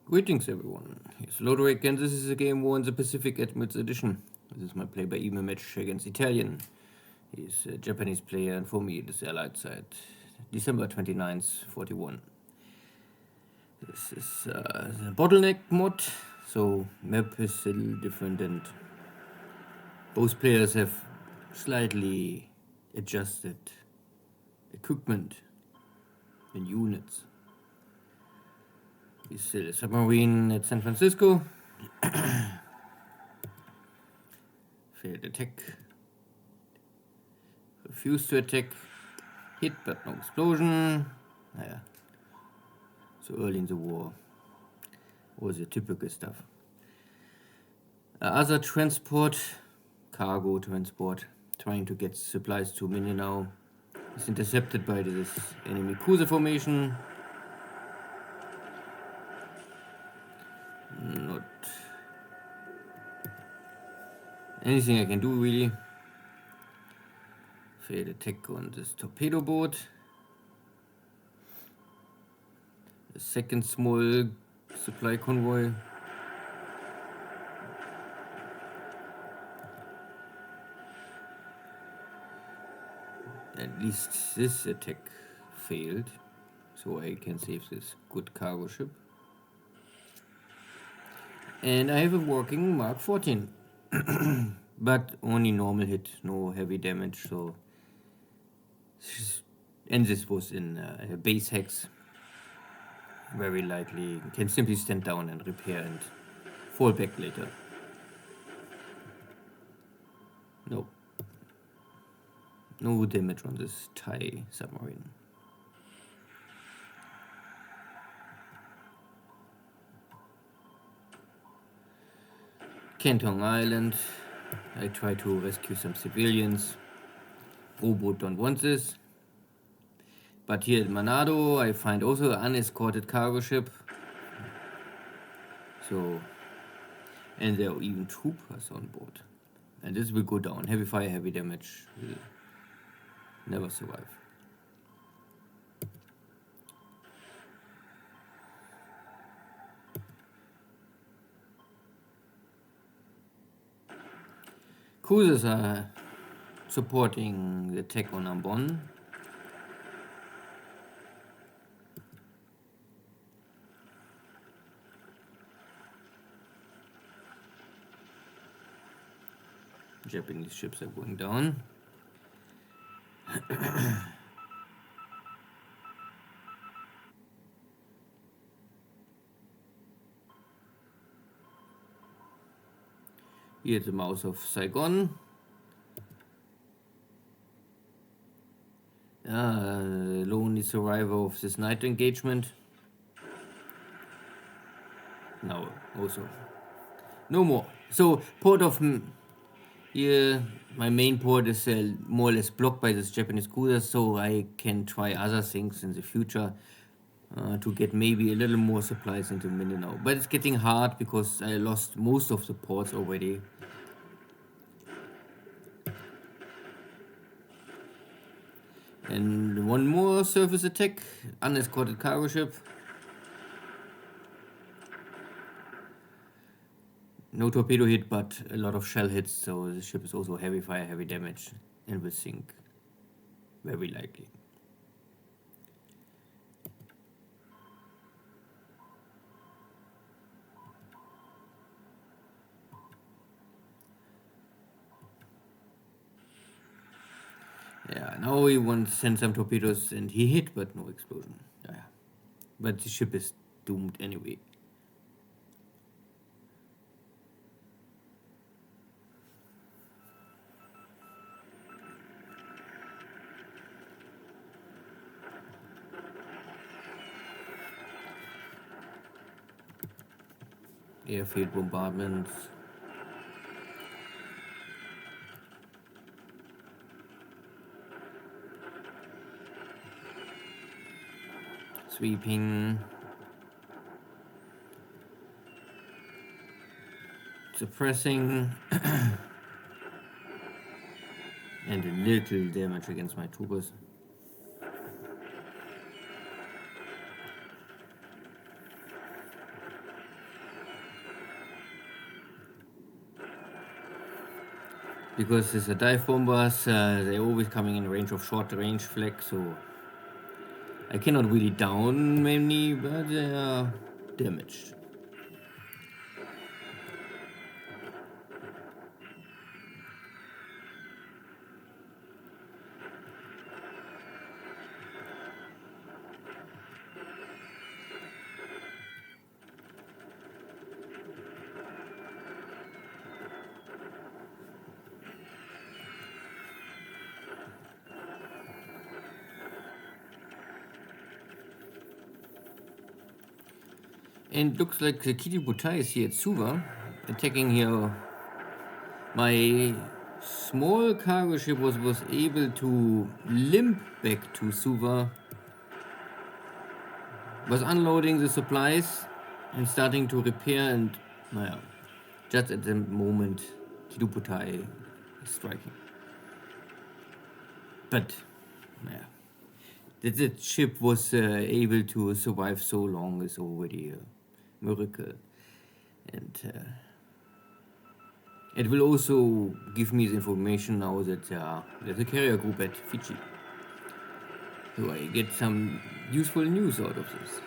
Greetings everyone, here's Lodrik and this is a game war in the Pacific Admirals Edition. This is my play-by-email match against Italien. He's a Japanese player and for me it is the Allied side. December 29th, 41. This is the Bottleneck mod, so map is a little different and both players have slightly adjusted equipment and units. He's a submarine at San Francisco. Failed attack. Refused to attack. Hit but no explosion. Naja. So early in the war. All the typical stuff. Other transport. Cargo transport. Trying to get supplies to Mindanao. Is intercepted by this enemy cruiser formation. Not anything I can do really. Failed attack on this torpedo boat. A second small supply convoy. At least this attack failed, so I can save this good cargo ship. And I have a working Mark 14, but only normal hit, no heavy damage. So, and this was in base hex. Very likely can simply stand down and repair and fall back later. No. No damage on this Thai submarine. Canton Island. I try to rescue some civilians. U-boat don't want this. But here at Manado, I find also an unescorted cargo ship. So, and there are even troopers on board. And this will go down. Heavy fire, heavy damage. Will never survive. Cruisers are supporting the attack on Ambon. Japanese ships are going down. Here's the mouth of Saigon. Lonely survivor of this night engagement. Now also no more. So port of here, my main port is more or less blocked by this Japanese cruiser, so I can try other things in the future to get maybe a little more supplies into Mindanao. But it's getting hard because I lost most of the ports already. And one more surface attack, unescorted cargo ship. No torpedo hit, but a lot of shell hits, so the ship is also heavy fire, heavy damage, and will sink, very likely. Yeah, now he wants to send some torpedoes, and he hit, but no explosion. Yeah, but the ship is doomed anyway. Airfield bombardments. Sweeping. Suppressing. And a little damage against my troopers. because these are dive bombers, they're always coming in range of short range flag, so I cannot really down many, but they are damaged. And looks like the Kiributai is here at Suva, attacking here. My small cargo ship was able to limp back to Suva, was unloading the supplies and starting to repair, and just at the moment Kiributai is striking. But that the ship was able to survive so long is already a miracle. And it will also give me the information now that there's a carrier group at Fiji. So I get some useful news out of this.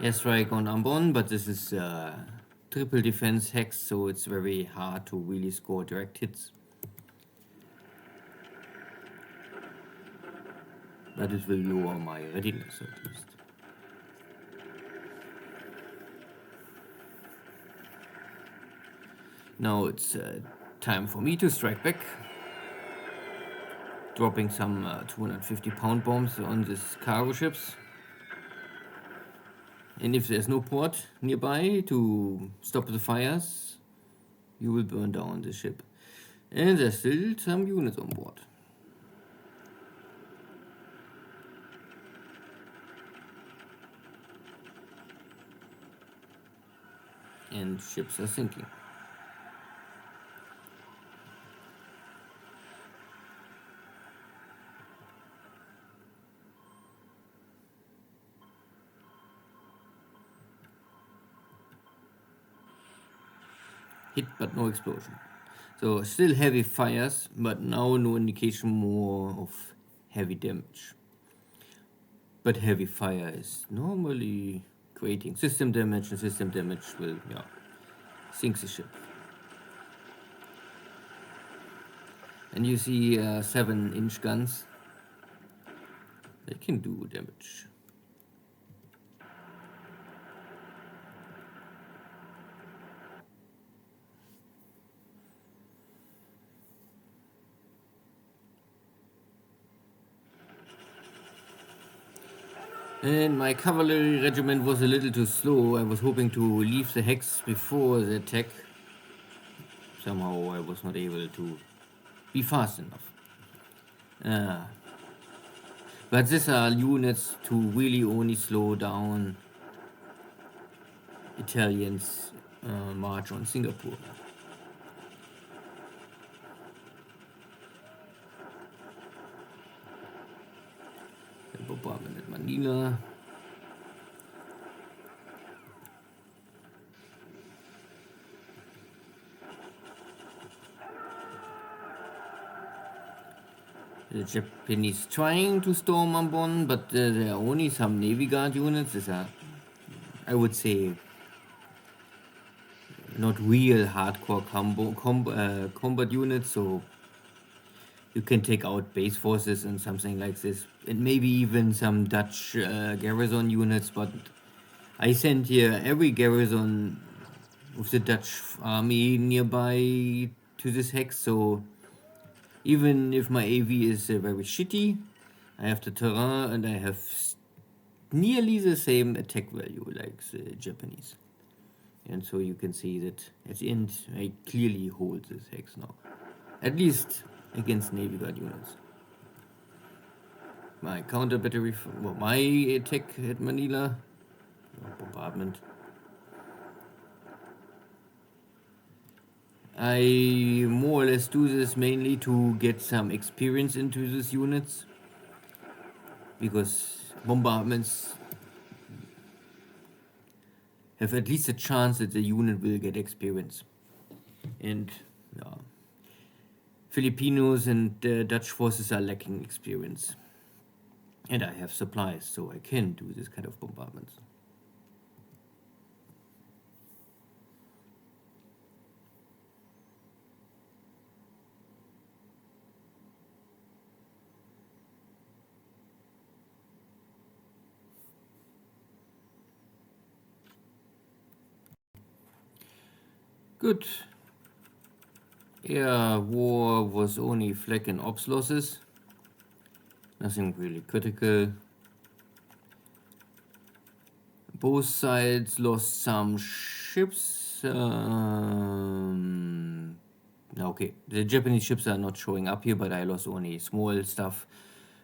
Airstrike on Ambon, but this is triple defense hex, so it's very hard to really score direct hits. But it will lower my readiness at least. Now it's time for me to strike back, dropping some 250-pound bombs on these cargo ships. And if there's no port nearby to stop the fires, you will burn down the ship. And there's still some units on board. And ships are sinking. Hit but no explosion. So still heavy fires, but now no indication more of heavy damage. But heavy fire is normally creating system damage, and system damage will sink the ship. And you see 7-inch guns. They can do damage. And my cavalry regiment was a little too slow. I was hoping to leave the hex before the attack. Somehow I was not able to be fast enough. But these are units to really only slow down Italians' march on Singapore. The bombardment at Manila. The Japanese trying to storm Ambon, but there are only some Navy Guard units. These are, I would say, not real hardcore combat units, so you can take out base forces and something like this, and maybe even some Dutch garrison units, but I sent here every garrison of the Dutch army nearby to this hex, so even if my AV is very shitty, I have the terrain and I have nearly the same attack value like the Japanese. And so you can see that at the end I clearly hold this hex now. At least against Navy Guard units. My counter battery, my attack at Manila, bombardment. I more or less do this mainly to get some experience into these units, because bombardments have at least a chance that the unit will get experience. And Filipinos and Dutch forces are lacking experience. And I have supplies, so I can do this kind of bombardments. Good. Yeah, war was only flak and ops losses. Nothing really critical. Both sides lost some ships. Okay, the Japanese ships are not showing up here, but I lost only small stuff.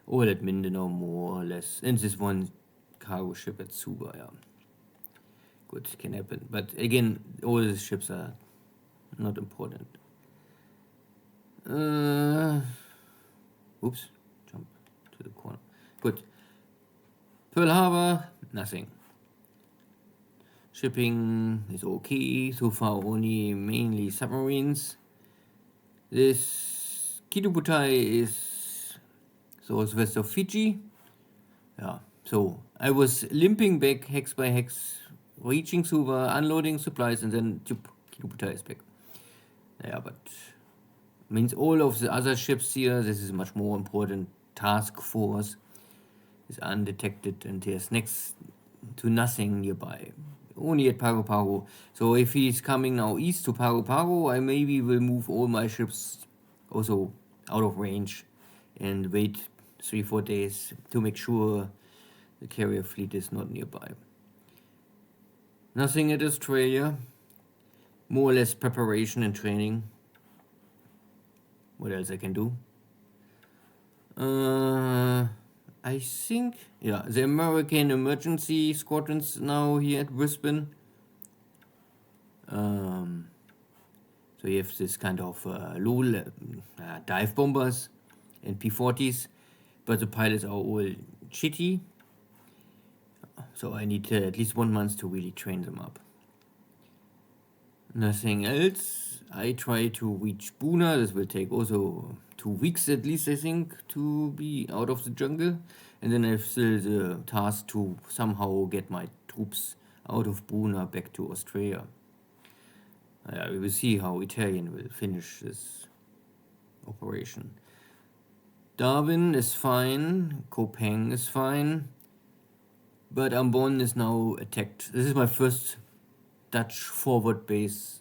All at Mindanao, more or less. And this one cargo ship at Suba, yeah. Good, can happen. But again, all the ships are not important. Oops, jump to the corner. Good. Pearl Harbor, nothing. Shipping is okay. So far, only mainly submarines. This Kidubutai is southwest of Fiji. Yeah, so I was limping back hex by hex, reaching Suva, unloading supplies, and then Kidubutai is back. Yeah, but means all of the other ships here, this is much more important. Task force is undetected and there's next to nothing nearby. Only at Pago Pago. So if he's coming now east to Pago Pago, I maybe will move all my ships also out of range and wait 3-4 days to make sure the carrier fleet is not nearby. Nothing at Australia. More or less preparation and training. What else I can do? I think, yeah, the American emergency squadrons now here at Brisbane. So you have this kind of low dive bombers and P-40s, but the pilots are all shitty. So I need at least 1 month to really train them up. Nothing else. I try to reach Buna. This will take also 2 weeks at least, I think, to be out of the jungle. And then I have still the task to somehow get my troops out of Buna back to Australia. We will see how Italian will finish this operation. Darwin is fine. Kopeng is fine. But Ambon is now attacked. This is my first Dutch forward base.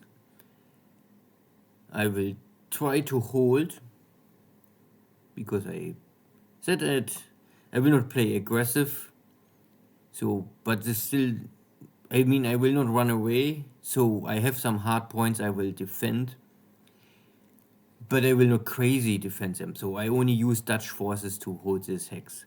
I will try to hold because I said that I will not play aggressive. So, but this still, I mean, I will not run away. So I have some hard points I will defend, but I will not crazy defend them. So I only use Dutch forces to hold this hex.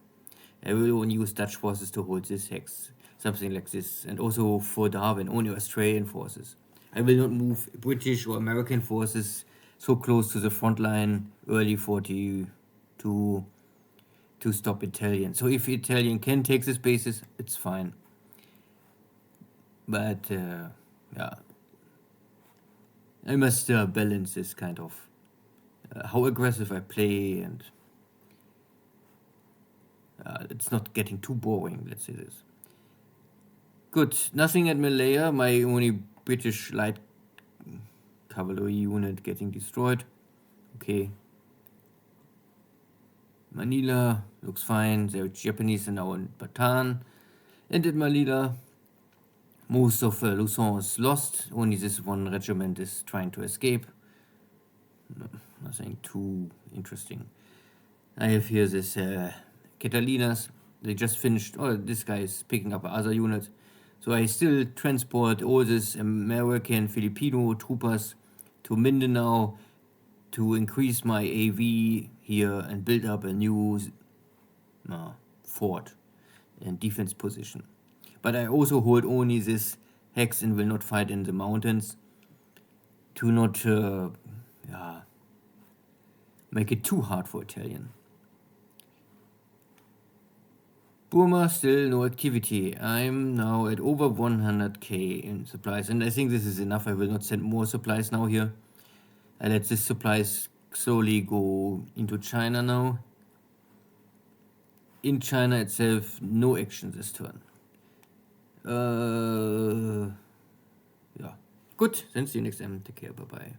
I will only use Dutch forces to hold this hex. Something like this. And also for Darwin, only Australian forces. I will not move British or American forces so close to the front line early 40 to stop Italian. So if Italian can take this bases, it's fine. But yeah, I must balance this kind of how aggressive I play, and it's not getting too boring, let's say this. Good, nothing at Malaya. My only British light cavalry unit getting destroyed. Okay. Manila looks fine. The Japanese are now in Bataan. And at Manila, most of Luzon is lost. Only this one regiment is trying to escape. Nothing too interesting. I have here this Catalinas. They just finished. Oh, this guy is picking up other units. So I still transport all these American Filipino troopers to Mindanao to increase my AV here and build up a new fort and defense position. But I also hold only this hex and will not fight in the mountains to not make it too hard for Italian. Burma, still no activity. I'm now at over 100k in supplies, and I think this is enough. I will not send more supplies now here. I let this supplies slowly go into China now. In China itself, no action this turn. Ja. Gut, then see you next time. Take care. Bye-bye.